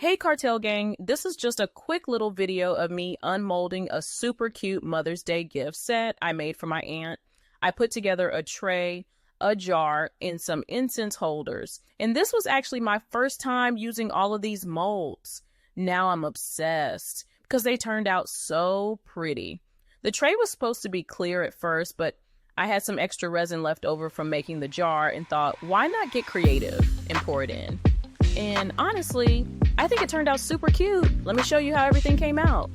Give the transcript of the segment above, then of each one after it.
Hey Cartel gang, this is just a quick little video of me unmolding a super cute Mother's Day gift set I made for my aunt. I put together a tray, a jar, and some incense holders. And this was actually my first time using all of these molds. Now I'm obsessed because they turned out so pretty. The tray was supposed to be clear at first, but I had some extra resin left over from making the jar and thought, why not get creative and pour it in? And honestly, I think it turned out super cute. Let me show you how everything came out.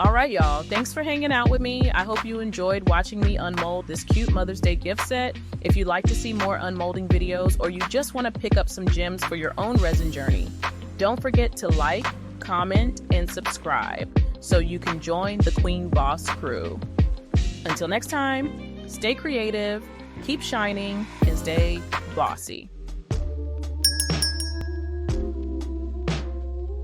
All right, y'all. Thanks for hanging out with me. I hope you enjoyed watching me unmold this cute Mother's Day gift set. If you'd like to see more unmolding videos or you just want to pick up some gems for your own resin journey, don't forget to like, comment, and subscribe so you can join the Queen Boss crew. Until next time, stay creative, keep shining, and stay bossy.